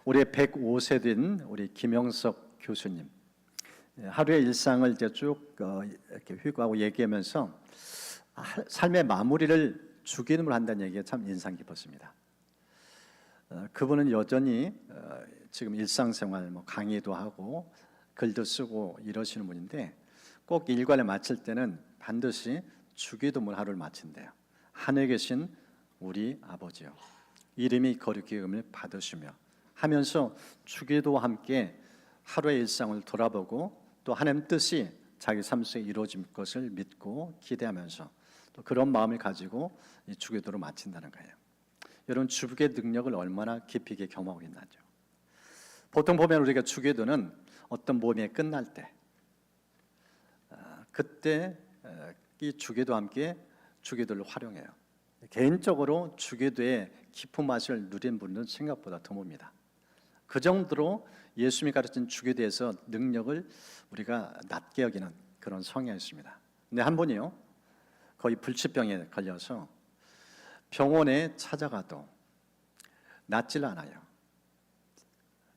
올해 105세 된 우리 김영석 교수님, 하루의 일상을 이제 쭉 이렇게 회고하고 얘기하면서 삶의 마무리를 주기도문을 한다는 얘기가 참 인상 깊었습니다. 그분은 여전히 지금 일상생활 강의도 하고 글도 쓰고 이러시는 분인데, 꼭 일과를 마칠 때는 반드시 주기도문 하루를 마친대요. 하늘에 계신 우리 아버지요, 이름이 거룩히 여김을 받으시며 하면서 주기도와 함께 하루의 일상을 돌아보고 또 하나님 뜻이 자기 삶 속에 이루어질 것을 믿고 기대하면서 또 그런 마음을 가지고 이 주기도를 마친다는 거예요. 여러분, 주기의 능력을 얼마나 깊이 있게 경험하고 있나죠. 보통 보면 우리가 주기도는 어떤 모임이 끝날 때, 그때 이 주기도와 함께 주기도를 활용해요. 개인적으로 주기도의 깊은 맛을 누린 분은 생각보다 드뭅니다. 그 정도로 예수님이 가르친 주기도에서 능력을 우리가 낮게 여기는 그런 성향이 있습니다. 근데 한 분이요, 거의 불치병에 걸려서 병원에 찾아가도 낫질 않아요.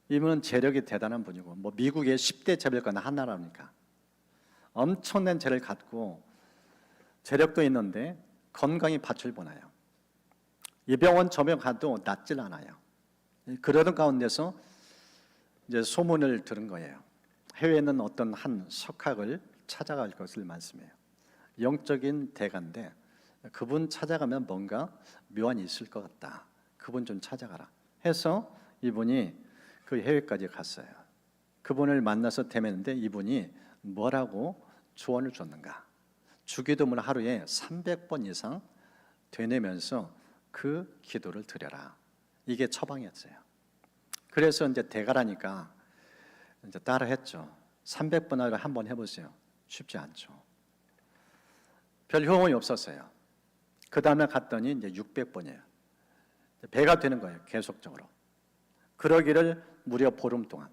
이분은 재력이 대단한 분이고, 미국의 10대 재벌가는 하나라니까 엄청난 재를 갖고 재력도 있는데 건강이 밭을 보나요. 이 병원 저 병 가도 낫질 않아요. 그러던 가운데서 이제 소문을 들은 거예요. 해외에 있는 어떤 한 석학을 찾아갈 것을 말씀해요. 영적인 대가인데 그분 찾아가면 뭔가 묘안이 있을 것 같다. 그분 좀 찾아가라 해서 이분이 그 해외까지 갔어요. 그분을 만나서 대면했는데 이분이 뭐라고 조언을 줬는가? 주기도문 하루에 300번 이상 되뇌면서 그 기도를 드려라. 이게 처방이었어요. 그래서 이제 대가라니까 이제 따라 했죠. 300번 하루에 한 번 해보세요. 쉽지 않죠. 별 효험이 없었어요. 그 다음에 갔더니 이제 600번이에요. 배가 되는 거예요. 계속적으로. 그러기를 무려 보름 동안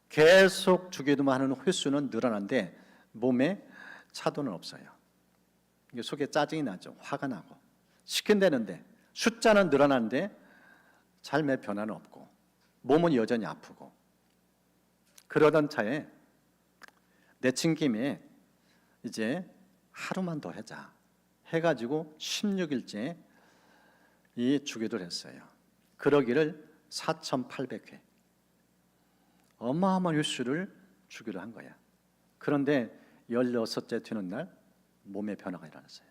계속 주기도만 하는 횟수는 늘어나는데 몸에 차도는 없어요. 이게 속에 짜증이 나죠. 화가 나고 시킨다는데 숫자는 늘어나는데 삶의 변화는 없고 몸은 여전히 아프고, 그러던 차에 내친 김에 이제 하루만 더 하자 해가지고 16일째 이 주기도를 했어요. 그러기를 4,800회 어마어마한 횟수를 주기도 한 거야. 그런데 16째 되는 날 몸의 변화가 일어났어요.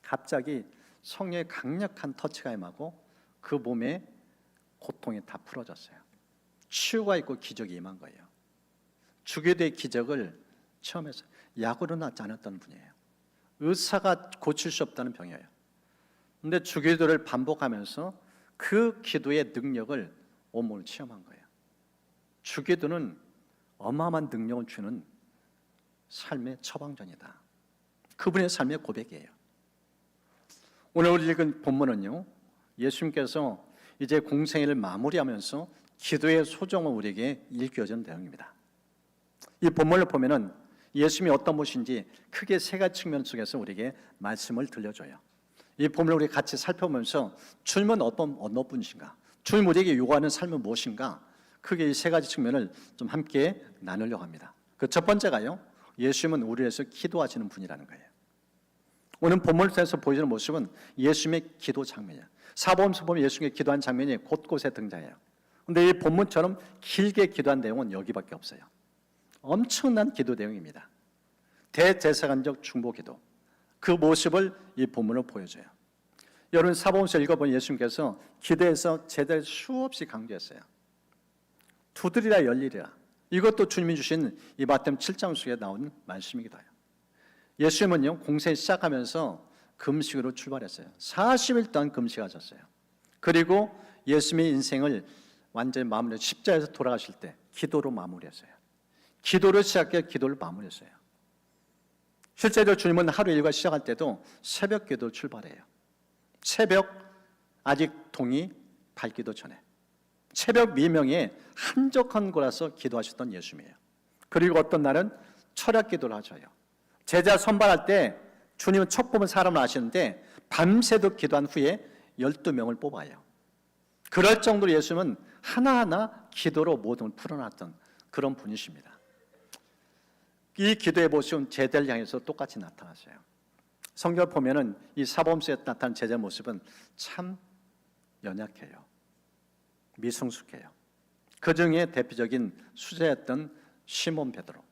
갑자기 성령의 강력한 터치가 임하고 그 몸에 고통이 다 풀어졌어요. 치유가 있고 기적이 임한 거예요. 주기도의 기적을 체험해서 약으로 낫지 않았던 분이에요. 의사가 고칠 수 없다는 병이에요. 그런데 주기도를 반복하면서 그 기도의 능력을 온몸을 체험한 거예요. 주기도는 어마어마한 능력을 주는 삶의 처방전이다. 그분의 삶의 고백이에요. 오늘 우리 읽은 본문은요, 예수님께서 이제 공생애를 마무리하면서 기도의 소정을 우리에게 일깨워준 내용입니다. 이 본문을 보면은 예수님이 어떤 분인지 크게 세 가지 측면 속에서 우리에게 말씀을 들려줘요. 이 본문을 우리 같이 살펴보면서 주님은 어떤 분이신가, 주님 우리에게 요구하는 삶은 무엇인가, 크게 이 세 가지 측면을 좀 함께 나누려고 합니다. 그 첫 번째가요, 예수님은 우리를 위해서 기도하시는 분이라는 거예요. 오늘 본문을 통해서 보여주는 모습은 예수님의 기도 장면이에요. 사복음서 보면 예수님의 기도한 장면이 곳곳에 등장해요. 그런데 이 본문처럼 길게 기도한 내용은 여기밖에 없어요. 엄청난 기도 내용입니다. 대제사장적 중보기도, 그 모습을 이 본문을 보여줘요. 여러분, 사복음서 읽어보면 예수님께서 기도에서 제대로 수없이 강조했어요. 두드리라 열리리라. 이것도 주님이 주신 이 마태복음 7장 속에 나온 말씀이기도 해요. 예수님은요, 공생 시작하면서 금식으로 출발했어요. 40일 동안 금식하셨어요. 그리고 예수님의 인생을 완전히 마무리, 십자가에서 돌아가실 때 기도로 마무리했어요. 기도를 시작해 기도를 마무리했어요. 실제로 주님은 하루 일과 시작할 때도 새벽 기도 출발해요. 새벽 아직 동이 밝기도 전에 새벽 미명에 한적한 곳에서 기도하셨던 예수님이에요. 그리고 어떤 날은 철학 기도를 하셔요. 제자 선발할 때 주님은 첫 뽑은 사람을 아시는데 밤새도 기도한 후에 12명을 뽑아요. 그럴 정도로 예수님은 하나하나 기도로 모든 걸 풀어놨던 그런 분이십니다. 이 기도의 모습은 제자를 향해서 똑같이 나타났어요. 성경을 보면은 이 사복음서에 나타난 제자의 모습은 참 연약해요. 미성숙해요. 그 중에 대표적인 수제였던 시몬 베드로.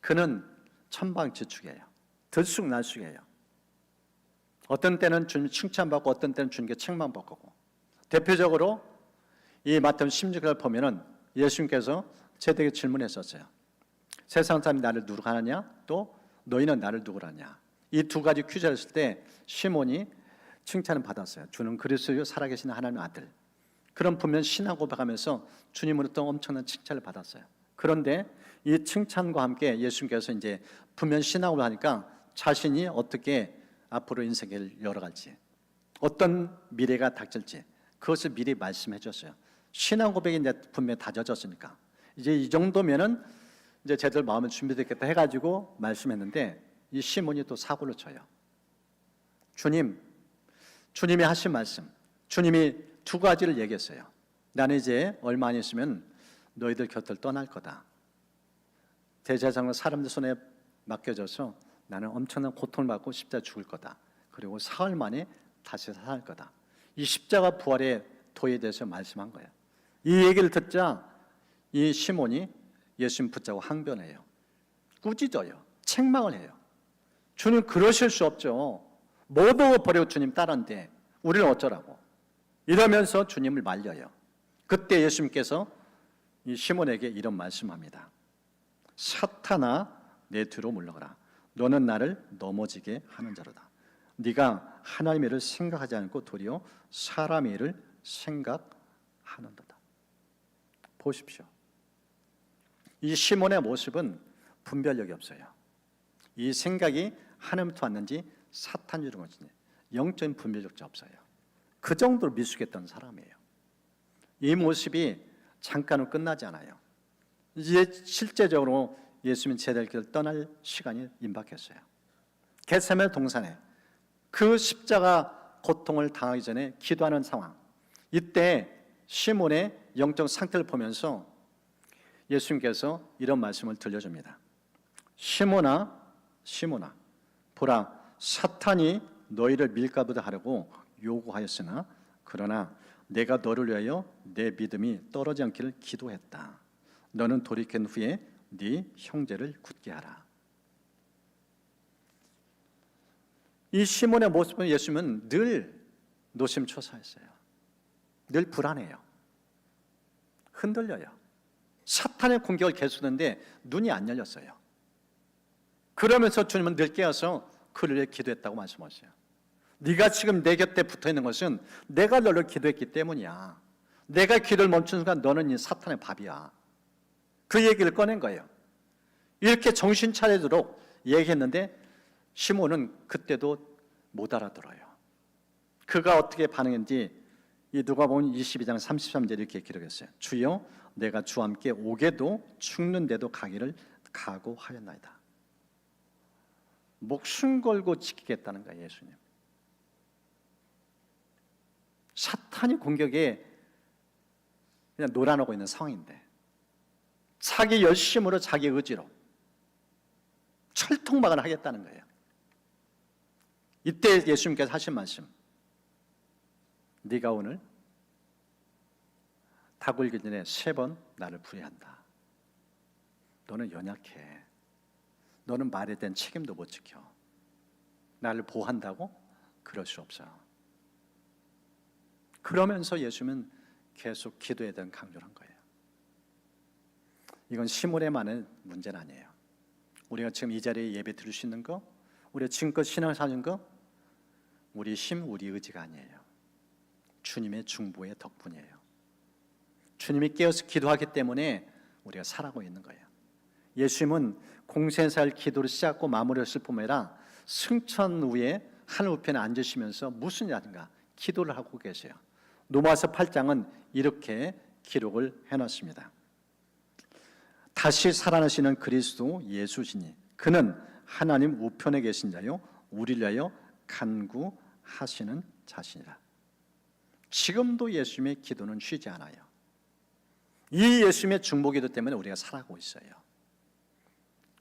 그는 천방지축이에요. 들쑥날쑥해요. 어떤 때는 주님 칭찬받고 어떤 때는 주님께 책망받고. 대표적으로 이 마태복음 16절을 보면은 예수님께서 제자에게 질문했었어요. 세상 사람이 나를 누구로 하느냐? 또 너희는 나를 누구로 하냐? 이 두 가지 퀴즈를 했을 때 시몬이 칭찬을 받았어요. 주는 그리스도요 살아계신 하나님의 아들. 그런 분명 신앙 고백하면서 주님으로부터 엄청난 칭찬을 받았어요. 그런데 이 칭찬과 함께 예수님께서 이제 분명 신앙을 하니까 자신이 어떻게 앞으로 인생을 열어갈지, 어떤 미래가 닥칠지 그것을 미리 말씀해 줬어요. 신앙 고백이 이제 분명히 다져졌으니까 이제 이 정도면은 이제 제들 마음을 준비됐겠다 해가지고 말씀했는데 이 시몬이 또 사고를 쳐요. 주님이 하신 말씀, 주님이 두 가지를 얘기했어요. 나는 이제 얼마 안 있으면 너희들 곁을 떠날 거다. 대제사장과 사람들 손에 맡겨져서 나는 엄청난 고통을 받고 십자가 죽을 거다. 그리고 사흘 만에 다시 살 거다. 이 십자가 부활의 도에 대해서 말씀한 거예요. 이 얘기를 듣자 이 시몬이 예수님 붙잡고 항변해요. 꾸짖어요. 책망을 해요. 주님 그러실 수 없죠. 모두 버리고 주님 따르는데 우리는 어쩌라고. 이러면서 주님을 말려요. 그때 예수님께서 이 시몬에게 이런 말씀합니다. 사탄아 내 뒤로 물러가라. 너는 나를 넘어지게 하는 자로다. 네가 하나님의 일을 생각하지 않고 도리어 사람의 일을 생각하는도다. 보십시오. 이 시몬의 모습은 분별력이 없어요. 이 생각이 하나님부터 왔는지 사탄이 주는 것인지 영적인 분별력도 없어요. 그 정도로 미숙했던 사람이에요. 이 모습이 잠깐은 끝나지 않아요. 이제 실제적으로 예수님 제자를 떠날 시간이 임박했어요. 겟세마네 동산에 그 십자가 고통을 당하기 전에 기도하는 상황. 이때 시몬의 영적 상태를 보면서 예수님께서 이런 말씀을 들려줍니다. 시몬아, 시몬아, 보라, 사탄이 너희를 밀가부다 하려고 요구하였으나 그러나 내가 너를 위하여 내 믿음이 떨어지지 않기를 기도했다. 너는 돌이킨 후에 네 형제를 굳게 하라. 이 시몬의 모습은 예수님은 늘 노심초사했어요. 늘 불안해요. 흔들려요. 사탄의 공격을 계속하는데 눈이 안 열렸어요. 그러면서 주님은 늘 깨어서 그를 위해 기도했다고 말씀하세요. 네가 지금 내 곁에 붙어있는 것은 내가 너를 기도했기 때문이야. 내가 기도를 멈춘 순간 너는 이 사탄의 밥이야. 그 얘기를 꺼낸 거예요. 이렇게 정신 차리도록 얘기했는데 시몬은 그때도 못 알아들어요. 그가 어떻게 반응했는지 이 누가복음 22장 33절에 이렇게 기록했어요. 주여 내가 주와 함께 오게도 죽는데도 가기를 각오하였나이다. 목숨 걸고 지키겠다는 거예요. 예수님. 사탄이 공격에 그냥 놀아나고 있는 상황인데 자기 열심으로 자기 의지로 철통막을 하겠다는 거예요. 이때 예수님께서 하신 말씀, 네가 오늘 닭 울기 전에 3번 나를 부인한다. 너는 연약해. 너는 말에 대한 책임도 못 지켜. 나를 보호한다고? 그럴 수 없어. 그러면서 예수님은 계속 기도에 대한 강조를 한 거예요. 이건 시몬에만의 문제는 아니에요. 우리가 지금 이 자리에 예배 드릴 수 있는 거, 우리가 지금껏 신앙을 사는 거, 우리 힘, 우리 의지가 아니에요. 주님의 중보의 덕분이에요. 주님이 깨어서 기도하기 때문에 우리가 살아가고 있는 거예요. 예수님은 공생사를 기도를 시작하고 마무리했을 뿐만 아니라 승천 후에 하늘 우편에 앉으시면서 무슨 일인가 기도를 하고 계세요. 로마서 8장은 이렇게 기록을 해놨습니다. 다시 살아나시는 그리스도 예수시니 그는 하나님 우편에 계신 자요 우리를 위하여 간구하시는 자신이라. 지금도 예수님의 기도는 쉬지 않아요. 이 예수님의 중보기도 때문에 우리가 살아가고 있어요.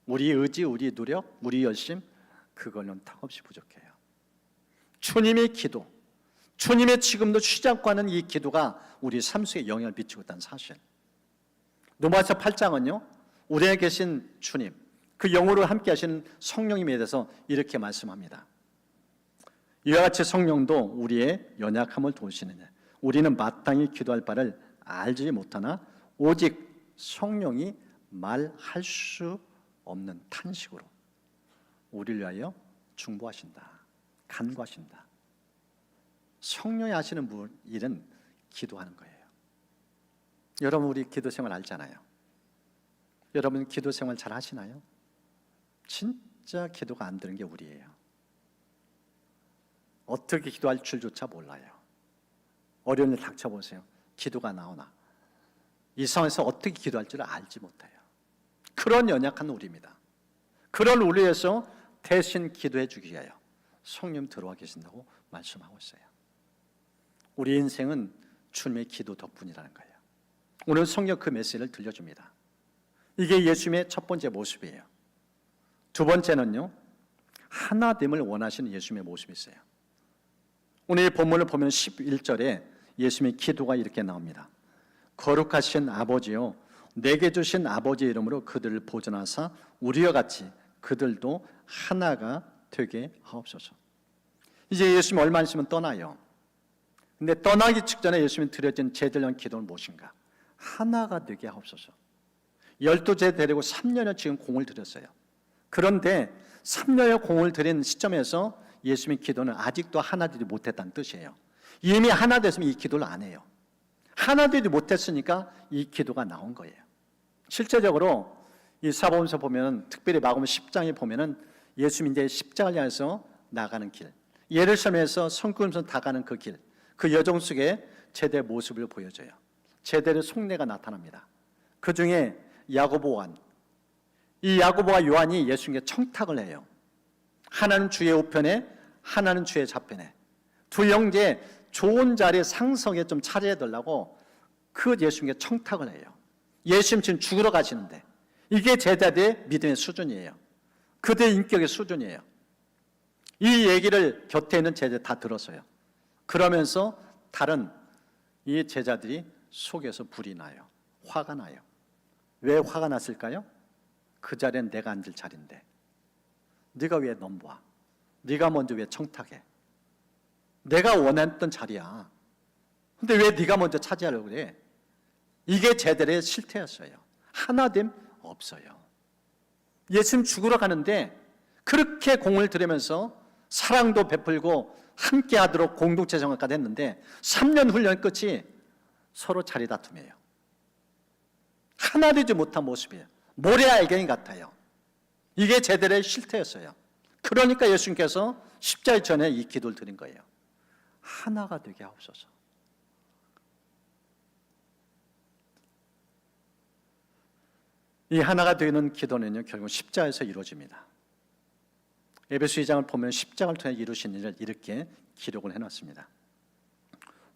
우리 의지, 우리 노력, 우리 열심, 그걸로는 턱없이 부족해요. 주님의 기도, 주님의 지금도 쉬지 않고 하는 이 기도가 우리 삶 속에 영향을 미치고 있다는 사실. 로마서 8장은요, 우리에 계신 주님, 그 영으로 함께 하시는 성령님에 대해서 이렇게 말씀합니다. 이와 같이 성령도 우리의 연약함을 도우시느냐. 우리는 마땅히 기도할 바를 알지 못하나 오직 성령이 말할 수 없는 탄식으로 우리를 위하여 중보하신다, 간구하신다. 성령이 하시는 일은 기도하는 거예요. 여러분, 우리 기도 생활 알잖아요. 여러분 기도 생활 잘 하시나요? 진짜 기도가 안 되는 게 우리예요. 어떻게 기도할 줄조차 몰라요. 어려운 일 닥쳐보세요. 기도가 나오나 이 상황에서 어떻게 기도할 줄 알지 못해요. 그런 연약한 우리입니다. 그런 우리에서 대신 기도해 주기 위하여 성령 들어와 계신다고 말씀하고 있어요. 우리 인생은 주님의 기도 덕분이라는 거예요. 오늘 성경 그 메시지를 들려줍니다. 이게 예수님의 첫 번째 모습이에요. 두 번째는요, 하나됨을 원하시는 예수님의 모습이 있어요. 오늘 이 본문을 보면 11절에 예수님의 기도가 이렇게 나옵니다. 거룩하신 아버지요, 내게 주신 아버지의 이름으로 그들을 보존하사 우리와 같이 그들도 하나가 되게 하옵소서. 이제 예수님 얼마 안 있으면 떠나요. 근데 떠나기 직전에 예수님이 드려진 제들령 기도는 무엇인가? 하나가 되게 하옵소서. 12제 데리고 3년을 지금 공을 들였어요. 그런데 3년의 공을 들인 시점에서 예수님의 기도는 아직도 하나 되지 못했다는 뜻이에요. 이미 하나 됐으면 이 기도를 안 해요. 하나 되지 못했으니까 이 기도가 나온 거예요. 실제적으로 이 사복음서 보면, 특별히 마가복음 10장에 보면은 예수님이 이제 십자가를 향해서 나가는 길, 예루살렘에서 성금에서 다가는 그 길, 그 여정 속에 제대의 모습을 보여줘요. 제대의 속내가 나타납니다. 그 중에 야고보 요한, 이 야고보와 요한이 예수님께 청탁을 해요. 하나는 주의 우편에, 하나는 주의 좌편에. 두 형제 좋은 자리에 상성에 좀 차지해달라고 그 예수님께 청탁을 해요. 예수님 지금 죽으러 가시는데 이게 제자들의 믿음의 수준이에요. 그들의 인격의 수준이에요. 이 얘기를 곁에 있는 제자들 다 들었어요. 그러면서 다른 이 제자들이 속에서 불이 나요. 화가 나요. 왜 화가 났을까요? 그 자리엔 내가 앉을 자리인데 네가 왜 넘봐? 네가 먼저 왜 청탁해? 내가 원했던 자리야. 근데 왜 네가 먼저 차지하려고 그래? 이게 제자들의 실태였어요. 하나됨 없어요. 예수님 죽으러 가는데 그렇게 공을 들이면서 사랑도 베풀고 함께 하도록 공동체 생활까지 했는데 3년 훈련 끝이 서로 자리 다툼이에요. 하나 되지 못한 모습이에요. 모래알갱이 같아요. 이게 제자들의 실태였어요. 그러니까 예수님께서 십자가 전에 이 기도를 드린 거예요. 하나가 되게 하옵소서. 이 하나가 되는 기도는요, 결국 십자가에서 이루어집니다. 에베소 2장을 보면 십자가를 통해 이루신 일을 이렇게 기록을 해놨습니다.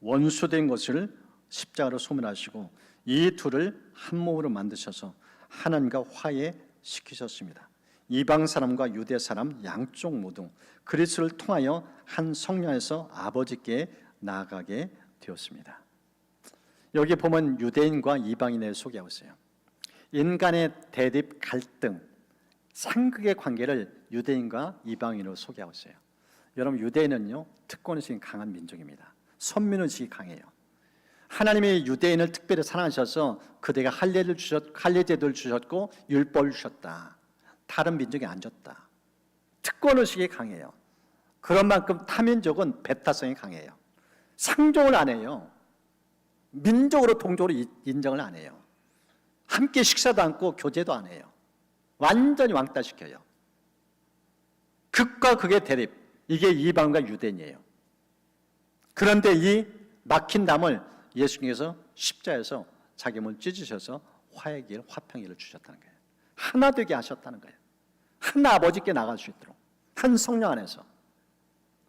원수된 것을 십자가로 소멸하시고 이 둘을 한 몸으로 만드셔서 하나님과 화해시키셨습니다. 이방 사람과 유대 사람 양쪽 모두 그리스도를 통하여 한 성령 안에서 아버지께 나아가게 되었습니다. 여기 보면 유대인과 이방인을 소개하고 있어요. 인간의 대립, 갈등, 상극의 관계를 유대인과 이방인으로 소개하고 있어요. 여러분, 유대인은요, 특권의식이 강한 민족입니다. 선민의식이 강해요. 하나님이 유대인을 특별히 사랑하셔서 그들에게 할례제도를 주셨고 율법을 주셨다. 다른 민족이 안 줬다. 특권의식이 강해요. 그런 만큼 타민족은 배타성이 강해요. 상종을 안 해요. 민족으로 동족으로 인정을 안 해요. 함께 식사도 않고 교제도 안 해요. 완전히 왕따시켜요. 극과 극의 대립, 이게 이방과 유대인이에요. 그런데 이 막힌 담을 예수님께서 십자에서 자기 몸을 찢으셔서 화해길, 화평일을 주셨다는 거예요. 하나 되게 하셨다는 거예요. 한 아버지께 나갈 수 있도록, 한 성령 안에서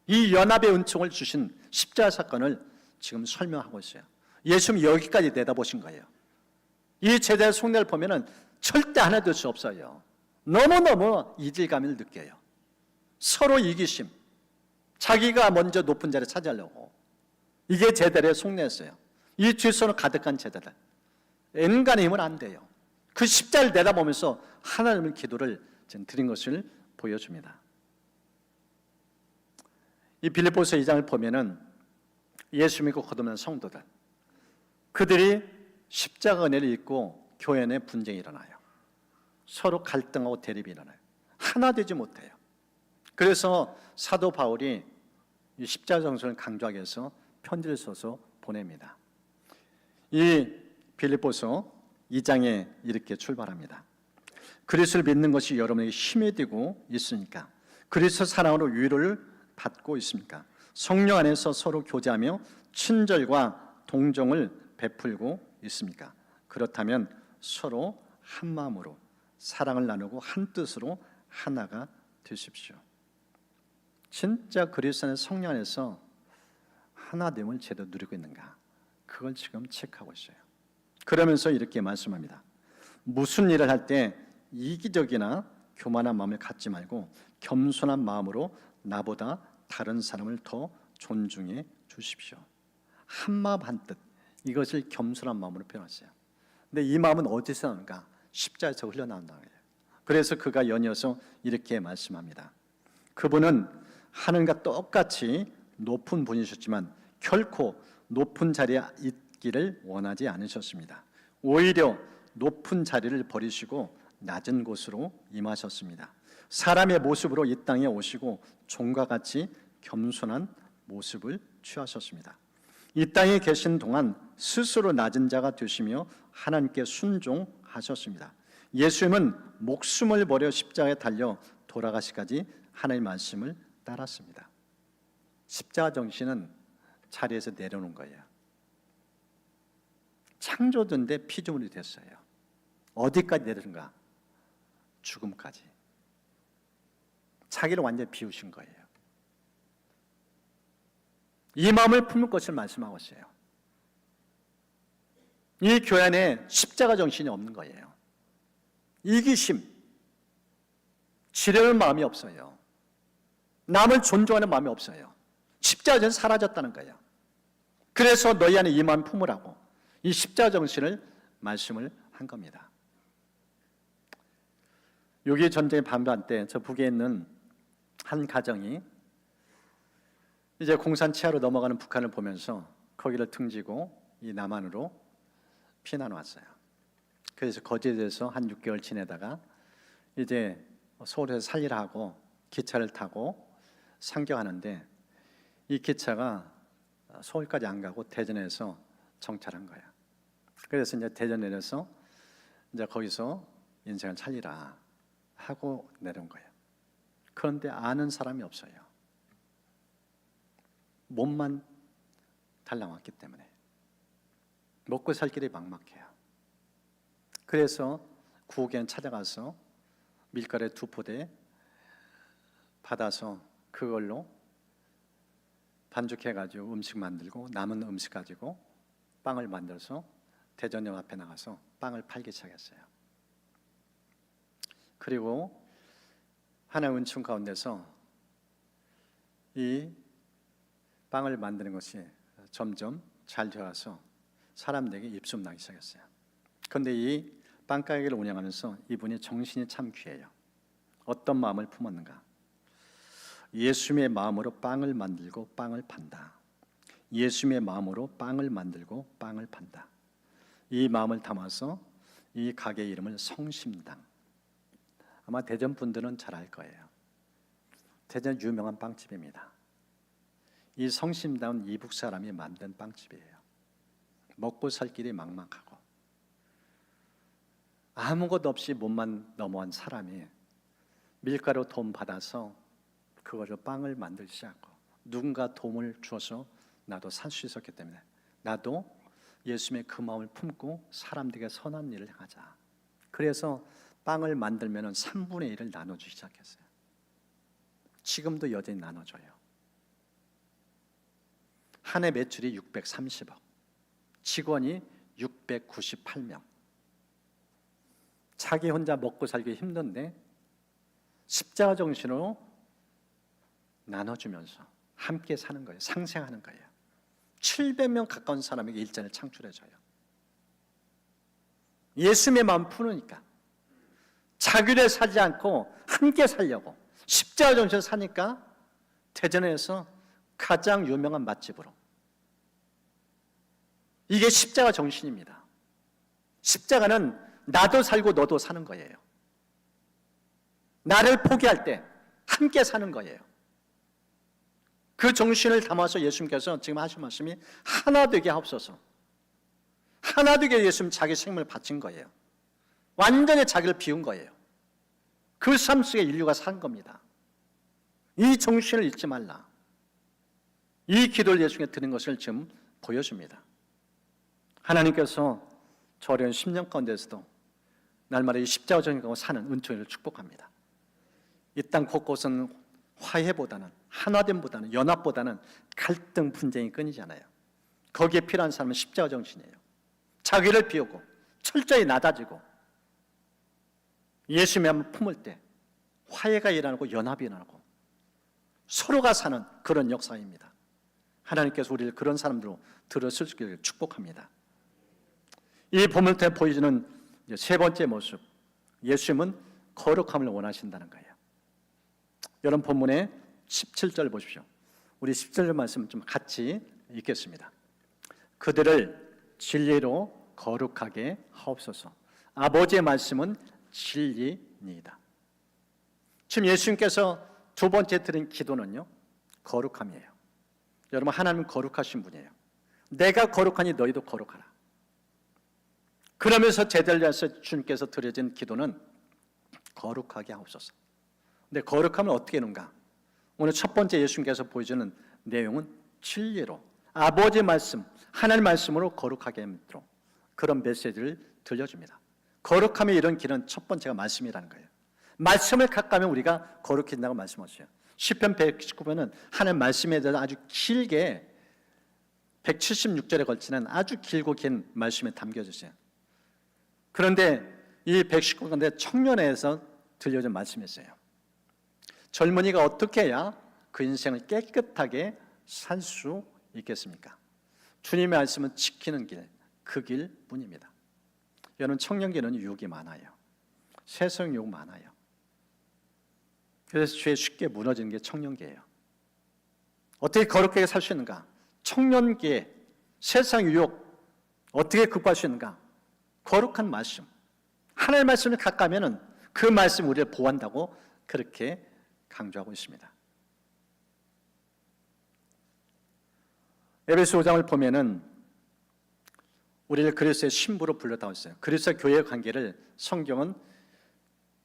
이 연합의 은총을 주신 십자가 사건을 지금 설명하고 있어요. 예수님이 여기까지 내다보신 거예요. 이 제자의 속내를 보면은 절대 하나 될 수 없어요. 너무너무 이질감을 느껴요. 서로 이기심, 자기가 먼저 높은 자리를 차지하려고. 이게 제자들의 속내였어요. 이 뒷손을 가득한 제자들, 인간의 힘은 안 돼요. 그 십자를 내다보면서 하나님의 기도를 드린 것을 보여줍니다. 이 빌립보서 2장을 보면은 예수 믿고 거듭난 성도들, 그들이 십자가 은혜를 잊고 교회 내 분쟁이 일어나요. 서로 갈등하고 대립이 일어나요. 하나 되지 못해요. 그래서 사도 바울이 이 십자가 정신을 강조하기 위해서 편지를 써서 보냅니다. 이 빌립보서 2장에 이렇게 출발합니다. 그리스도를 믿는 것이 여러분에게 힘이 되고 있으니까, 그리스도 사랑으로 위로를 받고 있습니까? 성령 안에서 서로 교제하며 친절과 동정을 베풀고 있습니까? 그렇다면 서로 한 마음으로 사랑을 나누고 한 뜻으로 하나가 되십시오. 진짜 그리스도 안에 성령 안에서 하나됨을 제대로 누리고 있는가? 그걸 지금 체크하고 있어요. 그러면서 이렇게 말씀합니다. 무슨 일을 할 때 이기적이나 교만한 마음을 갖지 말고 겸손한 마음으로 나보다 다른 사람을 더 존중해 주십시오. 한 마음 한 뜻, 이것을 겸손한 마음으로 표현했어요. 근데 이 마음은 어디서 나오는가? 십자에서 흘러나온다는 거예요. 그래서 그가 연이어서 이렇게 말씀합니다. 그분은 하늘과 똑같이 높은 분이셨지만 결코 높은 자리에 있기를 원하지 않으셨습니다. 오히려 높은 자리를 버리시고 낮은 곳으로 임하셨습니다. 사람의 모습으로 이 땅에 오시고 종과 같이 겸손한 모습을 취하셨습니다. 이 땅에 계신 동안 스스로 낮은 자가 되시며 하나님께 순종하셨습니다. 예수님은 목숨을 버려 십자가에 달려 돌아가시까지 하나님의 말씀을 따랐습니다. 십자가 정신은 자리에서 내려놓은 거예요. 창조주인데 피조물이 됐어요. 어디까지 내려는가? 죽음까지. 자기를 완전히 비우신 거예요. 이 마음을 품을 것을 말씀하고 있어요. 이 교회 안에 십자가 정신이 없는 거예요. 이기심, 지려는 마음이 없어요. 남을 존중하는 마음이 없어요. 십자가 정신이 사라졌다는 거예요. 그래서 너희 안에 이 마음 품으라고 이 십자가 정신을 말씀을 한 겁니다. 6.25 전쟁의 반반 때 저 북에 있는 한 가정이 이제 공산 치하로 넘어가는 북한을 보면서 거기를 등지고 이 남한으로 피난 왔어요. 그래서 거제도에서 한 6개월 지내다가 이제 서울에서 살일을 하고 기차를 타고 상경하는데 이 기차가 서울까지 안 가고 대전에서 정차한 거야. 그래서 이제 대전 내려서 이제 거기서 인생을 살리라 하고 내려온 거예요. 그런데 아는 사람이 없어요. 몸만 달라왔기 때문에 먹고 살 길이 막막해요. 그래서 구호견 찾아가서 밀가루 2포대 받아서 그걸로 반죽해가지고 음식 만들고 남은 음식 가지고 빵을 만들어서 대전역 앞에 나가서 빵을 팔기 시작했어요. 그리고 하나의 은총 가운데서 이 빵을 만드는 것이 점점 잘 되어서 사람들에게 입소문 나기 시작했어요. 그런데 이 빵가게를 운영하면서 이분이 정신이 참 귀해요. 어떤 마음을 품었는가? 예수님의 마음으로 빵을 만들고 빵을 판다. 예수님의 마음으로 빵을 만들고 빵을 판다. 이 마음을 담아서 이 가게 이름을 성심당. 아마 대전 분들은 잘 알 거예요. 대전 유명한 빵집입니다. 이 성심당은 이북 사람이 만든 빵집이에요. 먹고 살 길이 막막하고 아무것 없이 몸만 넘어온 사람이 밀가루 돈 받아서 그걸로 빵을 만들기 시작하고 누군가 도움을 주어서 나도 살 수 있었기 때문에 나도 예수님의 그 마음을 품고 사람들에게 선한 일을 하자. 그래서 빵을 만들면 3분의 1을 나눠주기 시작했어요. 지금도 여전히 나눠줘요. 한 해 매출이 630억, 직원이 698명. 자기 혼자 먹고 살기 힘든데 십자가 정신으로 나눠주면서 함께 사는 거예요. 상생하는 거예요. 700명 가까운 사람에게 일자리를 창출해줘요. 예수님의 마음 푸니까 자기를 살지 않고 함께 살려고 십자가 정신을 사니까 대전에서 가장 유명한 맛집으로. 이게 십자가 정신입니다. 십자가는 나도 살고 너도 사는 거예요. 나를 포기할 때 함께 사는 거예요. 그 정신을 담아서 예수님께서 지금 하신 말씀이 하나 되게 하옵소서. 하나 되게 예수님 자기 생명을 바친 거예요. 완전히 자기를 비운 거예요. 그 삶 속에 인류가 산 겁니다. 이 정신을 잊지 말라. 이 기도를 예수님께 드린 것을 지금 보여줍니다. 하나님께서 저 어려운 10년 가운데서도 날마다 이 십자가 정신을 사는 은총을 축복합니다. 이 땅 곳곳은 화해보다는, 하나됨보다는, 연합보다는 갈등, 분쟁이 끊이잖아요. 거기에 필요한 사람은 십자가 정신이에요. 자기를 비우고 철저히 낮아지고 예수님의 마음을 품을 때 화해가 일어나고 연합이 일어나고 서로가 사는 그런 역사입니다. 하나님께서 우리를 그런 사람들로 들어서기를 축복합니다. 이 본문 때 보여주는 세 번째 모습, 예수님은 거룩함을 원하신다는 거예요. 여러분 본문의 17절 보십시오. 우리 17절 말씀 좀 같이 읽겠습니다. 그들을 진리로 거룩하게 하옵소서. 아버지의 말씀은 진리니이다. 지금 예수님께서 두 번째 드린 기도는요, 거룩함이에요. 여러분 하나님은 거룩하신 분이에요. 내가 거룩하니 너희도 거룩하라. 그러면서 제자를 위해서 주님께서 드려진 기도는 거룩하게 하옵소서. 근데 거룩함을 어떻게 하는가? 오늘 첫 번째 예수님께서 보여주는 내용은 진리로, 아버지의 말씀, 하나님의 말씀으로 거룩하게 함으로 그런 메시지를 들려줍니다. 거룩함의 이런 길은 첫 번째가 말씀이라는 거예요. 말씀을 가까이면 우리가 거룩해진다고 말씀하셨어요. 시편 119편은 하나님의 말씀에 대해서 아주 길게 176절에 걸치는 아주 길고 긴 말씀에 담겨져 있어요. 그런데 이 119편 가운데 청년에서 들려준 말씀이었어요. 젊은이가 어떻게 해야 그 인생을 깨끗하게 살 수 있겠습니까? 주님의 말씀은 지키는 길, 그 길뿐입니다. 여러분 청년기는 유혹이 많아요. 세상 유혹 많아요. 그래서 죄에 쉽게 무너지는 게 청년기예요. 어떻게 거룩하게 살 수 있는가? 청년기에 세상 유혹 어떻게 극복할 수 있는가? 거룩한 말씀, 하나님의 말씀을 가까이면 그 말씀 우리를 보호한다고 그렇게 강조하고 있습니다. 에베소 5장을 보면은 우리를 그리스도의 신부로 불렀다고 했어요. 그리스도와 교회의 관계를 성경은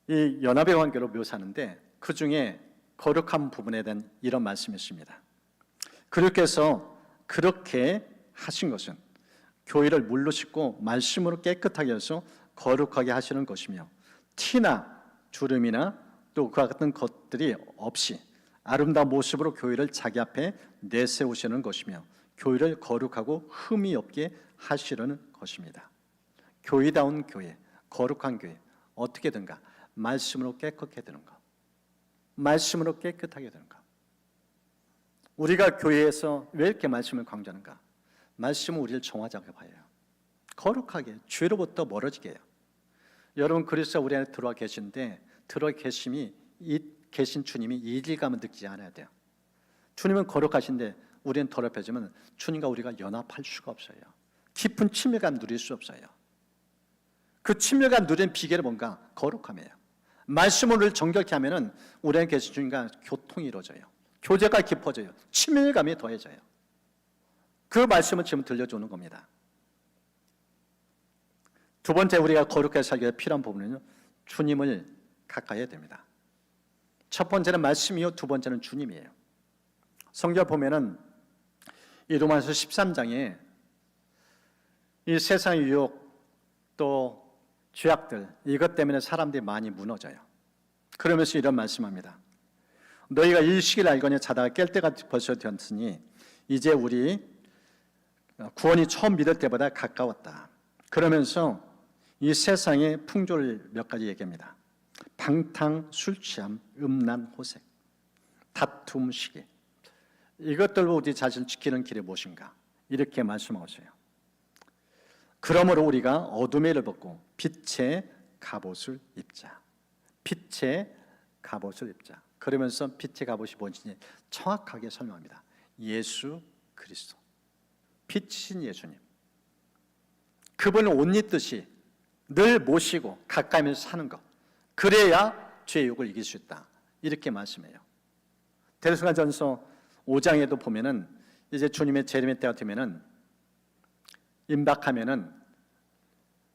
이 연합의 관계로 묘사하는데 그 중에 거룩한 부분에 대한 이런 말씀이 있습니다. 그리스도께서 그렇게 하신 것은 교회를 물로 씻고 말씀으로 깨끗하게 해서 거룩하게 하시는 것이며 티나 주름이나 또 그와 같은 것들이 없이 아름다운 모습으로 교회를 자기 앞에 내세우시는 것이며 교회를 거룩하고 흠이 없게 하시려는 것입니다. 교회다운 교회, 거룩한 교회 어떻게 되는가? 말씀으로 깨끗하게 되는 것. 말씀으로 깨끗하게 되는 것. 우리가 교회에서 왜 이렇게 말씀을 강조하는가? 말씀은 우리를 정화자게 봐요. 거룩하게, 죄로부터 멀어지게 해요. 여러분 그리스도 우리 안에 들어와 계신데 들어와 계심이 이 계신 주님이 이질감을 느끼지 않아야 돼요. 주님은 거룩하신데 우리는 더럽혀지면 주님과 우리가 연합할 수가 없어요. 깊은 친밀감 누릴 수 없어요. 그 친밀감 누리는 비결이 뭔가? 거룩함이에요. 말씀을 정결케 하면은 우리 안에 계신 주님과 교통이 이루어져요. 교제가 깊어져요. 친밀감이 더해져요. 그 말씀을 지금 들려주는 겁니다. 두 번째 우리가 거룩하게 살기 위해 필요한 부분은요, 주님을 가까이 해야 됩니다. 첫 번째는 말씀이요, 두 번째는 주님이에요. 성경 보면은 이 로마서 13장에 이 세상의 유혹 또 죄악들 이것 때문에 사람들이 많이 무너져요. 그러면서 이런 말씀합니다. 너희가 이 시기를 알거니 자다가 깰 때가 벌써 되었으니 이제 우리 구원이 처음 믿을 때보다 가까웠다. 그러면서 이 세상의 풍조를 몇 가지 얘기합니다. 방탕, 술 취함, 음란, 호색, 다툼, 시기. 이것들로 우리 자신을 지키는 길이 무엇인가? 이렇게 말씀하세요. 그러므로 우리가 어둠의 일을 벗고 빛의 갑옷을 입자. 빛의 갑옷을 입자. 그러면서 빛의 갑옷이 뭔지 정확하게 설명합니다. 예수 그리스도. 빛이신 예수님. 그분을 옷 입듯이 늘 모시고 가까이면서 사는 것. 그래야 죄의 욕을 이길 수 있다. 이렇게 말씀해요. 데살로니가전서 5장에도 보면은 이제 주님의 재림의 때가 되면은 임박하면은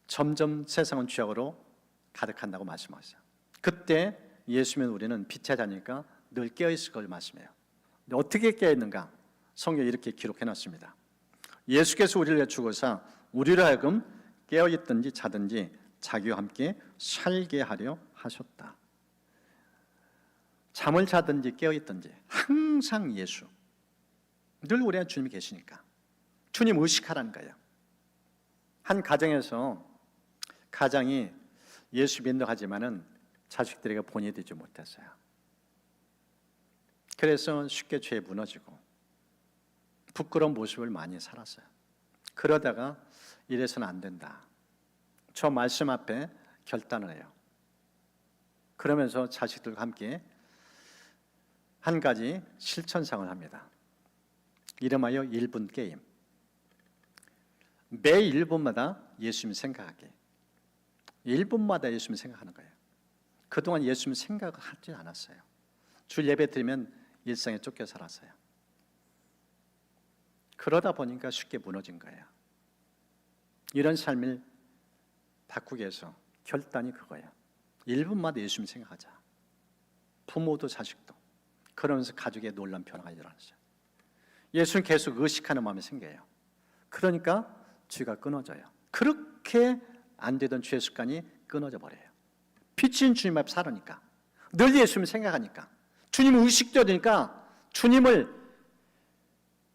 점점 세상은 죄악으로 가득한다고 말씀하세요. 그때 예수면 우리는 빛의 자니까 늘 깨어있을 걸 말씀해요. 근데 어떻게 깨어있는가? 성경에 이렇게 기록해놨습니다. 예수께서 우리를 주고사 우리로 하여금 깨어있든지 자든지 자기와 함께 살게 하려 하셨다. 잠을 자든지 깨어있든지 항상 예수. 늘 우리 안에 주님이 계시니까 주님 의식하라는 거예요. 한 가정에서 가장이 예수 믿는다하지만은 자식들에게 본이 되지 못했어요. 그래서 쉽게 죄에 무너지고 부끄러운 모습을 많이 살았어요. 그러다가 이래서는 안 된다. 저 말씀 앞에 결단을 해요. 그러면서 자식들과 함께 한 가지 실천상을 합니다. 이름하여 1분 게임. 매 1분마다 예수님 생각하기. 1분마다 예수님 생각하는 거예요. 그동안 예수님 생각하지 않았어요. 주 예배 드리면 일상에 쫓겨 살았어요. 그러다 보니까 쉽게 무너진 거예요. 이런 삶을 바꾸기 위해서 결단이 그거예요. 1분마다 예수님 생각하자. 부모도 자식도. 그러면서 가족의 놀라운 변화가 일어났어요. 예수는 계속 의식하는 마음이 생겨요. 그러니까 죄가 끊어져요. 그렇게 안 되던 죄 습관이 끊어져 버려요. 빛인 주님 앞에 살으니까, 늘 예수님 생각하니까, 주님을 의식되니까 주님을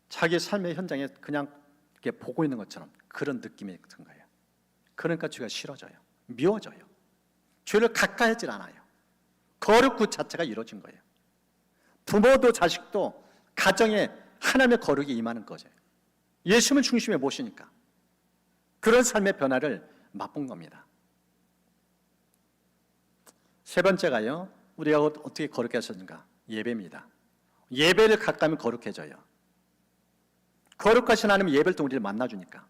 자기 삶의 현장에 그냥 이렇게 보고 있는 것처럼 그런 느낌이 든 거예요. 그러니까 죄가 싫어져요. 미워져요. 죄를 가까이 하질 않아요. 거룩 그 자체가 이루어진 거예요. 부모도 자식도 가정에 하나님의 거룩이 임하는 거죠. 예수님을 중심에 모시니까 그런 삶의 변화를 맛본 겁니다. 세 번째가요, 우리가 어떻게 거룩해 졌는가? 예배입니다. 예배를 가까이 하면 거룩해져요. 거룩하신 하나님 예배를 통해 우리를 만나주니까.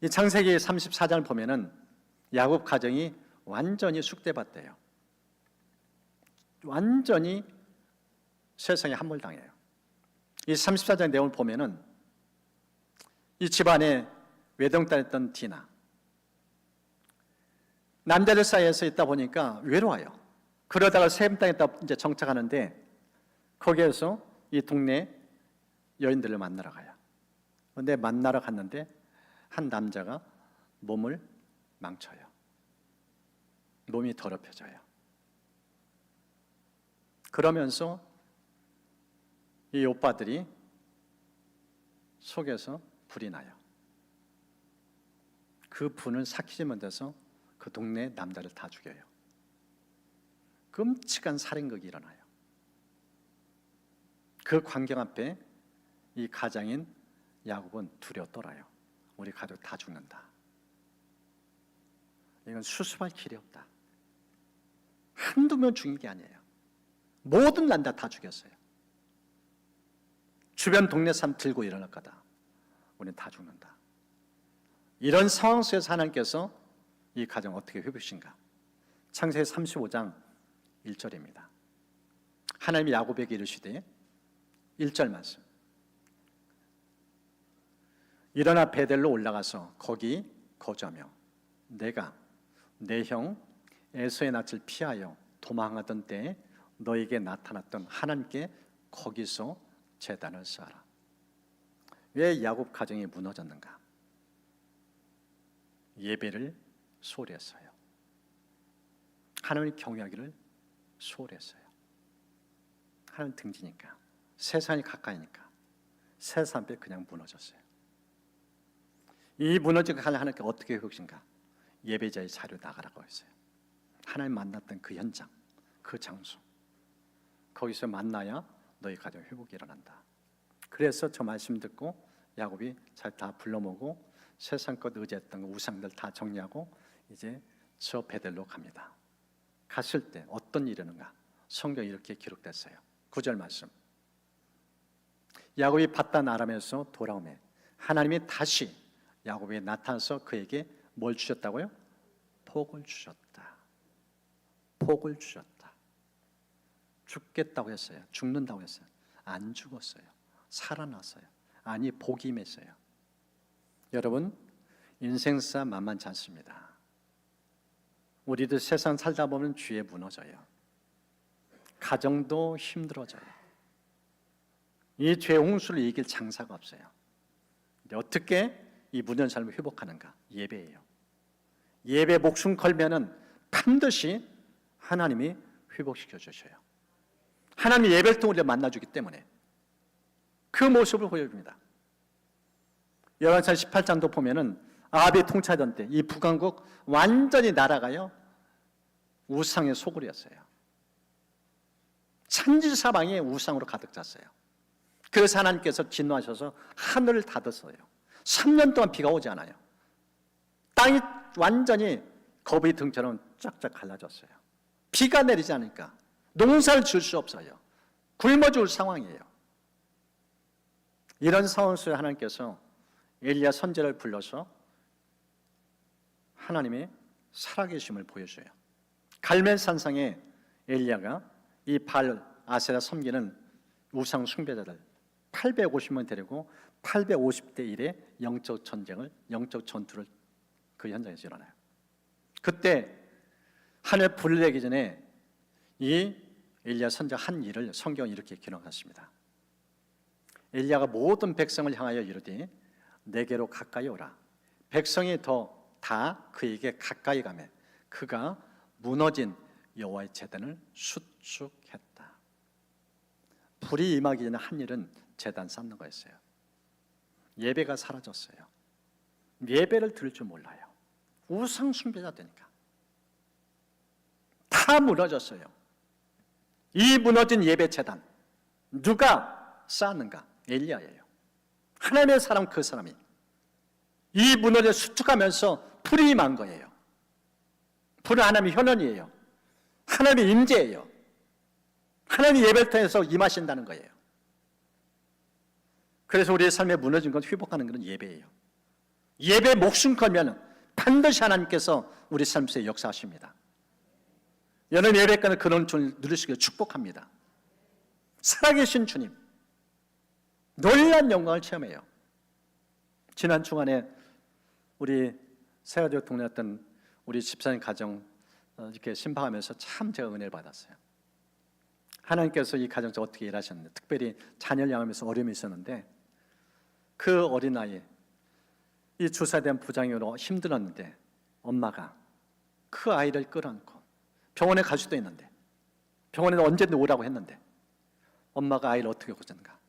이 창세기 34장을 보면은 야곱 가정이 완전히 쑥대밭대요. 완전히 세상에 함몰당해요. 이 34장 내용을 보면은 이 집안에 외동딸이었던 디나, 남자들 사이에서 있다 보니까 외로워요. 그러다가 셈 땅에 이제 정착하는데 거기에서 이 동네 여인들을 만나러 가요. 그런데 만나러 갔는데 한 남자가 몸을 망쳐요. 몸이 더럽혀져요. 그러면서 이 오빠들이 속에서 불이 나요. 그 분을 삭히지 못해서 그 동네 남자를 다 죽여요. 끔찍한 살인극이 일어나요. 그 광경 앞에 이 가장인 야곱은 두려워 떨어요. 우리 가족 다 죽는다. 이건 수습할 길이 없다. 한두 명 죽인 게 아니에요. 모든 남자 다 죽였어요. 주변 동네 사람 들고 일어날 거다. 우리는 다 죽는다. 이런 상황 속에서 하나님께서 이 가정 어떻게 회복하신가? 창세기 35장 1절입니다. 하나님이 야곱에게 이르시되 1절 말씀. 일어나 베델로 올라가서 거기 거주하며 내가 내 형 에서의 낯을 피하여 도망하던 때에 너에게 나타났던 하나님께 거기서 제단을 쌓아라. 왜 야곱 가정이 무너졌는가? 예배를 소홀히 했어요. 하나님을 경외하기를 소홀히 했어요. 하나님 등지니까, 세상이 가까이니까 세상 앞에 그냥 무너졌어요. 이 무너진 걸 하나님께 어떻게 회복신가? 예배자의 자리로 나가라고 했어요. 하나님 만났던 그 현장, 그 장소, 거기서 만나야 너희 가정 회복이 일어난다. 그래서 저 말씀 듣고 야곱이 잘 다 불러 모으고 세상 것 의지했던 우상들 다 정리하고 이제 저 베델로 갑니다. 갔을 때 어떤 일이 일어나는가? 성경에 이렇게 기록됐어요. 9절 말씀. 야곱이 밧단 아람에서 돌아오매 하나님이 다시 야곱에게 나타나서 그에게 뭘 주셨다고요? 복을 주셨다. 복을 주셨다. 죽겠다고 했어요. 죽는다고 했어요. 안 죽었어요. 살아났어요. 아니, 복이 임했어요. 여러분, 인생사 만만치 않습니다. 우리도 세상 살다 보면 주에 무너져요. 가정도 힘들어져요. 이 죄 홍수를 이길 장사가 없어요. 근데 어떻게 이 무너진 삶을 회복하는가? 예배예요. 예배 목숨 걸면은 반드시 하나님이 회복시켜 주셔요. 하나님이 예배를 통해 우리를 만나주기 때문에 그 모습을 보여줍니다. 열왕기상 18장도 보면은 아합이 통치하던 때 이 북왕국 완전히 날아가요. 우상의 소굴이었어요. 산지사방이 우상으로 가득 찼어요. 그래서 하나님께서 진노하셔서 하늘을 닫았어요. 3년 동안 비가 오지 않아요. 땅이 완전히 거북이 등처럼 쫙쫙 갈라졌어요. 비가 내리지 않으니까 농사를 지을 수 없어요. 굶어 죽을 상황이에요. 이런 상황 속에 하나님께서 엘리야 선지자를 불러서 하나님의 살아계심을 보여줘요. 갈멜산상에 엘리야가 이 바알 아세라 섬기는 우상 숭배자들 850명 데리고 850대 1의 영적 전쟁을, 영적 전투를 그 현장에서 일어나요. 그때 하늘 불을 내기 전에 이 엘리야 선지자 한 일을 성경은 이렇게 기록했습니다. 엘리야가 모든 백성을 향하여 이르되 내게로 가까이 오라. 백성이 다 그에게 가까이 가매 그가 무너진 여호와의 제단을 수축했다. 불이 임하기 전에 한 일은 제단 쌓는 거였어요. 예배가 사라졌어요. 예배를 드릴 줄 몰라요. 우상 숭배자 되니까 다 무너졌어요. 이 무너진 예배 제단 누가 쌓았는가? 엘리야예요. 하나님의 사람, 그 사람이 이 무너져 수축하면서 불이 임한 거예요. 불은 하나님의 현원이에요. 하나님의 임재예요. 하나님이 예배를 통해서 임하신다는 거예요. 그래서 우리의 삶에 무너진 건 회복하는 것은 예배예요. 예배 목숨 걸면 반드시 하나님께서 우리 삶 속에 역사하십니다. 여러분 예배가는 그런 주님을 누리시길 축복합니다. 살아계신 주님, 놀라운 영광을 체험해요. 지난 주간에 우리 새가족 동네였던 우리 집사님 가정 이렇게 신방하면서 참 제가 은혜를 받았어요. 하나님께서 이 가정에서 어떻게 일하셨는데, 특별히 자녀를 양하면서 어려움이 있었는데 그 어린 나이에 이 주사에 대한 부작용으로 힘들었는데 엄마가 그 아이를 끌어안고 병원에 갈 수도 있는데 병원에 언제든 오라고 했는데 엄마가 아이를 어떻게 고쳤는가?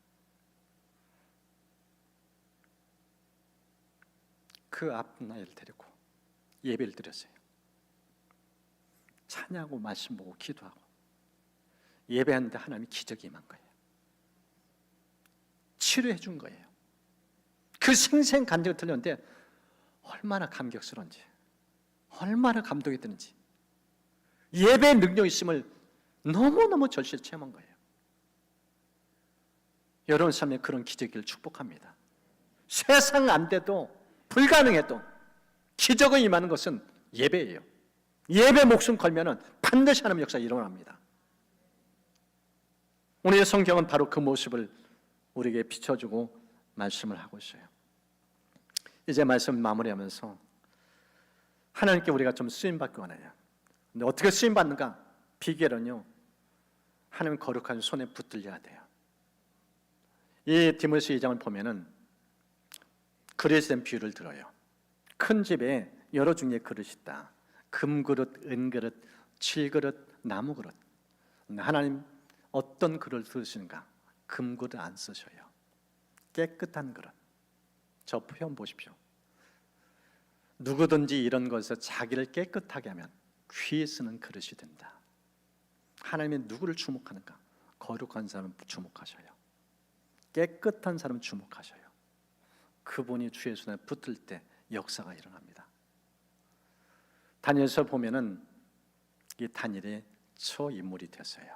그 아픈 아이를 데리고 예배를 드렸어요. 찬양하고 말씀 보고 기도하고 예배하는데 하나님이 기적이 임한 거예요. 치료해 준 거예요. 그 생생 간증을 들렸는데 얼마나 감격스러운지, 얼마나 감동이 드는지, 예배의 능력이 있음을 너무너무 절실히 체험한 거예요. 여러분 삶에 그런 기적을 축복합니다. 세상 안 돼도 불가능해도 기적이 임하는 것은 예배예요. 예배 목숨 걸면은 반드시 하나님의 역사가 일어납니다. 오늘의 성경은 바로 그 모습을 우리에게 비춰주고 말씀을 하고 있어요. 이제 말씀 마무리하면서 하나님께 우리가 좀 쓰임받기 원해요. 근데 어떻게 쓰임받는가? 비결은요, 하나님 거룩한 손에 붙들려야 돼요. 이 디모데 2장을 보면은 그릇에 대한 비유를 들어요. 큰 집에 여러 종류의 그릇이 있다. 금그릇, 은그릇, 칠그릇, 나무그릇. 하나님 어떤 그릇을 쓰시는가? 금그릇 안 쓰셔요. 깨끗한 그릇. 저 표현 보십시오. 누구든지 이런 것에서 자기를 깨끗하게 하면 귀에 쓰는 그릇이 된다. 하나님이 누구를 주목하는가? 거룩한 사람 주목하셔요. 깨끗한 사람 주목하셔요. 그분이 주의 손에 붙을 때 역사가 일어납니다. 다니엘서 보면은 이 다니엘의 첫 인물이 됐어요.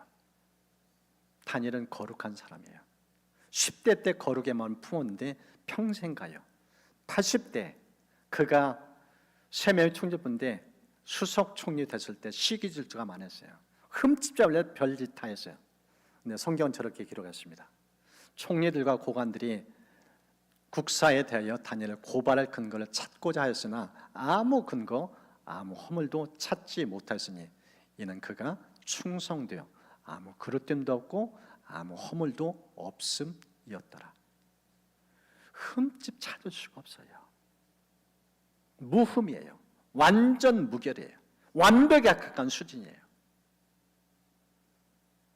다니엘은 거룩한 사람이에요. 10대 때 거룩의 마음을 품었는데 평생 가요. 80대 그가 세명의 총재인데 수석 총리 됐을 때 시기 질투가 많았어요. 흠집잡으려 별짓 다 했어요. 근데 성경은 저렇게 기록했습니다. 총리들과 고관들이 국사에 대하여 다니엘을 고발할 근거를 찾고자 하였으나 아무 근거, 아무 허물도 찾지 못하였으니 이는 그가 충성되어 아무 그릇됨도 없고 아무 허물도 없음이었더라. 흠집 찾을 수가 없어요. 무흠이에요. 완전 무결이에요. 완벽에 가까운 수준이에요.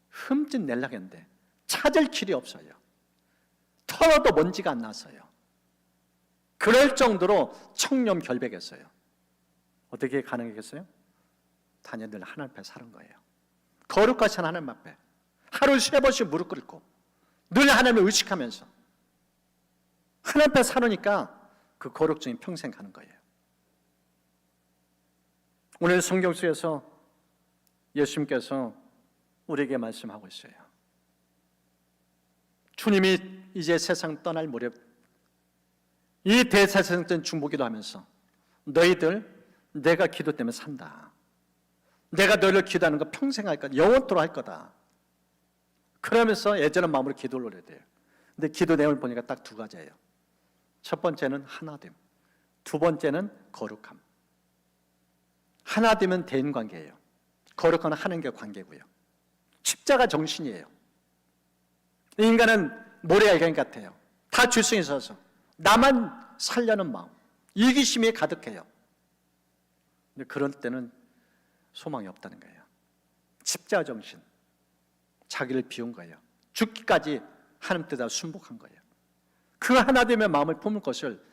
흠집 내려고 했는데 찾을 길이 없어요. 털어도 먼지가 안 났어요. 그럴 정도로 청렴결백했어요. 어떻게 가능했겠어요? 다니엘은 하나님 앞에 사는 거예요. 거룩하신 하나님 앞에 하루 3번씩 무릎 꿇고 늘 하나님을 의식하면서 하나님 앞에 사느니까 그 거룩증이 평생 가는 거예요. 오늘 성경 속에서 예수님께서 우리에게 말씀하고 있어요. 주님이 이제 세상 떠날 무렵 이 대사성전 중보기도 하면서 너희들 내가 기도 때문에 산다. 내가 너희를 기도하는 거 평생 할 거다. 영원토록 할 거다. 그러면서 예전의 마음으로 기도를 올려야 돼요. 근데 기도 내용을 보니까 딱 2가지예요. 첫 번째는 하나됨, 두 번째는 거룩함. 하나됨은 대인관계예요. 거룩한 하나님과 관계고요. 십자가 정신이에요. 인간은 모래알갱이 같아요. 다 죄성이 있어서 나만 살려는 마음, 이기심이 가득해요. 근데 그런 때는 소망이 없다는 거예요. 십자가 정신, 자기를 비운 거예요. 죽기까지 하나님 뜻에 순복한 거예요. 그 하나됨의 마음을 품을 것을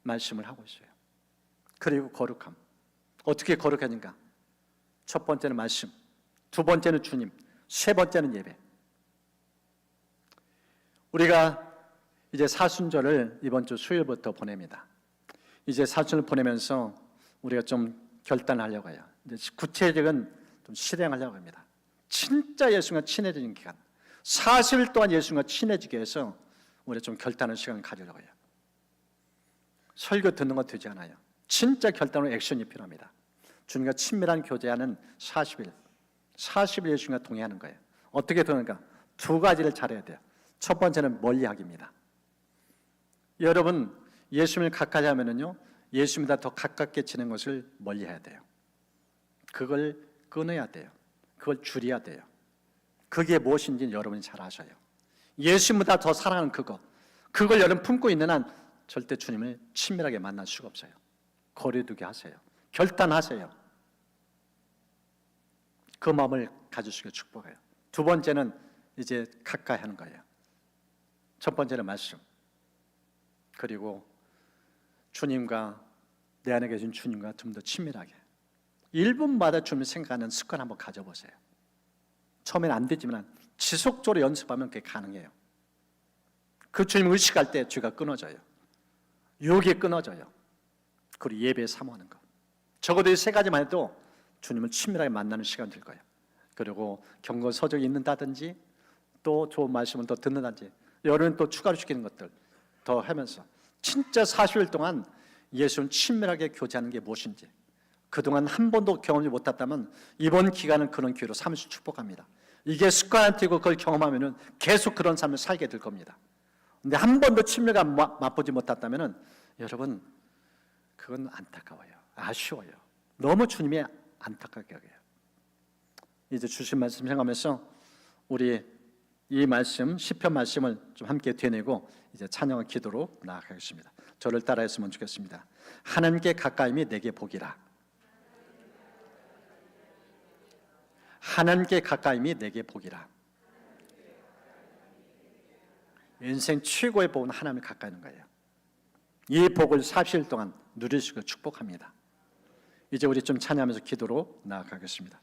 말씀을 하고 있어요. 그리고 거룩함. 어떻게 거룩해진가? 첫 번째는 말씀, 두 번째는 주님, 세 번째는 예배. 우리가 이제 사순절을 이번 주 수요일부터 보냅니다. 이제 사순을 보내면서 우리가 좀 결단하려고 해요. 이제 구체적인 좀 실행하려고 합니다. 진짜 예수님과 친해지는 기간, 40일 동안 예수님과 친해지게 해서 우리가 좀 결단하는 시간을 가지려고 해요. 설교 듣는 거 되지 않아요. 진짜 결단으로 액션이 필요합니다. 주님과 친밀한 교제하는 40일 예수님과 동행하는 거예요. 어떻게 되는가? 2가지를 잘해야 돼요. 첫 번째는 멀리하기입니다. 여러분, 예수님을 가까이 하면은요, 예수님보다 더 가깝게 지내는 것을 멀리해야 돼요. 그걸 끊어야 돼요. 그걸 줄여야 돼요. 그게 무엇인지 여러분이 잘 아셔요. 예수님보다 더 사랑하는 그걸 여러분 품고 있는 한 절대 주님을 친밀하게 만날 수가 없어요. 거리두기 하세요. 결단하세요. 그 마음을 가지시길 축복해요. 두 번째는 이제 가까이 하는 거예요. 첫 번째는 말씀, 그리고 주님과 내 안에 계신 주님과 좀 더 친밀하게 1분마다 주님을 생각하는 습관 한번 가져보세요. 처음에는 안 되지만 지속적으로 연습하면 그게 가능해요. 그 주님을 의식할 때 죄가 끊어져요. 유혹이 끊어져요. 그리고 예배에 사모하는 것. 적어도 이 3가지만 해도 주님을 친밀하게 만나는 시간 될 거예요. 그리고 경건서적이 있는다든지 또 좋은 말씀을 더 듣는다든지 여러분 또 추가로 시키는 것들 더 하면서 진짜 40일 동안 예수님 친밀하게 교제하는 게 무엇인지 그동안 한 번도 경험하지 못했다면 이번 기간은 그런 기회로 삼으시 축복합니다. 이게 습관이 되고 그걸 경험하면 계속 그런 삶을 살게 될 겁니다. 근데 한 번도 친밀감 맛보지 못했다면 여러분 그건 안타까워요. 아쉬워요. 너무 주님이 안타깝게 여겨요. 이제 주신 말씀 생각하면서 우리 이 말씀, 시편 말씀을 좀 함께 되뇌고 이제 찬양과 기도로 나아가겠습니다. 저를 따라했으면 좋겠습니다. 하나님께 가까임이 내게 복이라. 하나님께 가까임이 내게 복이라. 인생 최고의 복은 하나님을 가까이 하는 거예요. 이 복을 40일 동안 누리시고 축복합니다. 이제 우리 좀 찬양하면서 기도로 나아가겠습니다.